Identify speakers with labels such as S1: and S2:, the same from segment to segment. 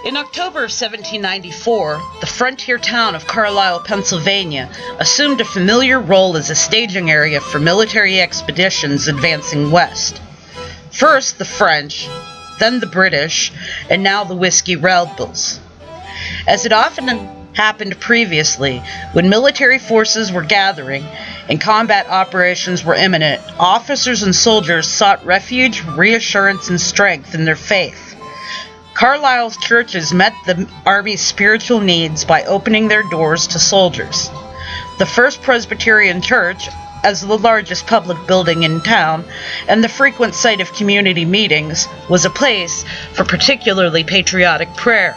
S1: In October of 1794, the frontier town of Carlisle, Pennsylvania, assumed a familiar role as a staging area for military expeditions advancing west. First the French, then the British, and now the Whiskey Rebels. As it often happened previously, when military forces were gathering and combat operations were imminent, officers and soldiers sought refuge, reassurance, and strength in their faith. Carlisle's churches met the Army's spiritual needs by opening their doors to soldiers. The First Presbyterian Church, as the largest public building in town and the frequent site of community meetings, was a place for particularly patriotic prayer.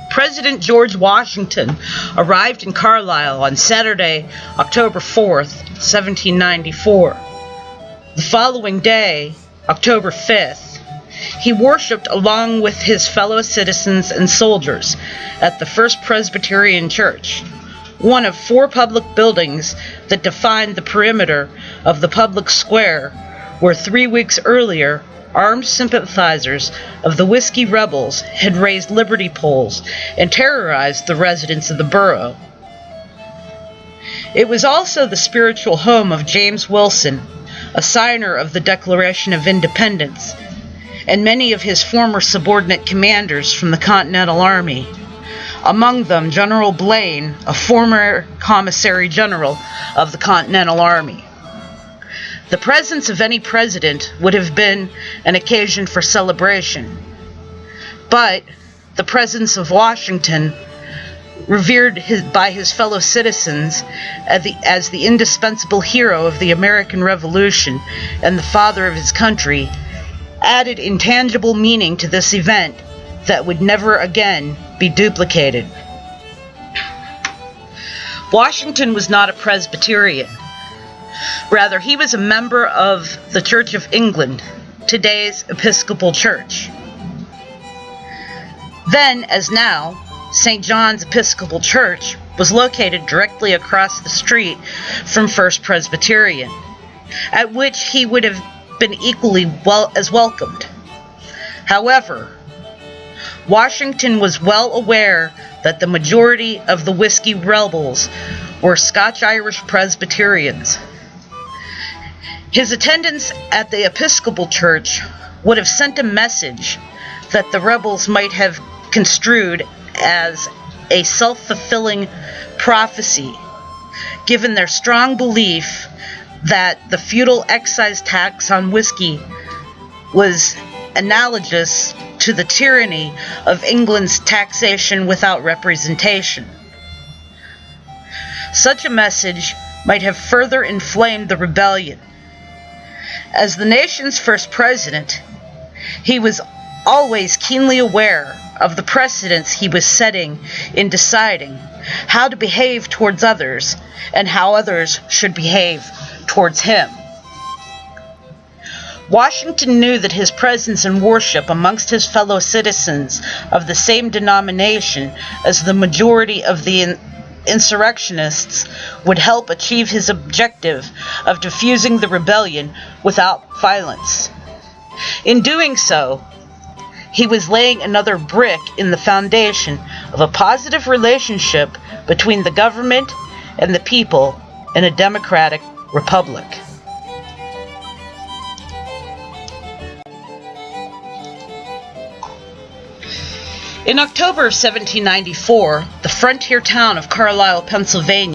S1: President George Washington arrived in Carlisle on Saturday, October 4th, 1794. The following day, October 5th, he worshipped along with his fellow citizens and soldiers at the First Presbyterian Church, one of four public buildings that defined the perimeter of the public square where 3 weeks earlier armed sympathizers of the Whiskey Rebels had raised liberty poles and terrorized the residents of the borough. It was also the spiritual home of James Wilson, a signer of the Declaration of Independence, and many of his former subordinate commanders from the Continental Army, among them General Blaine, a former Commissary General of the Continental Army. The presence of any president would have been an occasion for celebration, but the presence of Washington, revered by his fellow citizens as the indispensable hero of the American Revolution and the father of his country, added intangible meaning to this event that would never again be duplicated. Washington was not a Presbyterian. Rather, he was a member of the Church of England, today's Episcopal Church. Then, as now, St. John's Episcopal Church was located directly across the street from First Presbyterian, at which he would have been equally welcomed. However, Washington was well aware that the majority of the Whiskey Rebels were Scotch-Irish Presbyterians. His attendance at the Episcopal Church would have sent a message that the rebels might have construed as a self-fulfilling prophecy, given their strong belief that the feudal excise tax on whiskey was analogous to the tyranny of England's taxation without representation. Such a message might have further inflamed the rebellion. As the nation's first president, he was always keenly aware of the precedents he was setting in deciding how to behave towards others and how others should behave towards him. Washington knew that his presence and worship amongst his fellow citizens of the same denomination as the majority of the insurrectionists would help achieve his objective of diffusing the rebellion without violence. In doing so, he was laying another brick in the foundation of a positive relationship between the government and the people in a democratic republic. In October of 1794, the frontier town of Carlisle, Pennsylvania,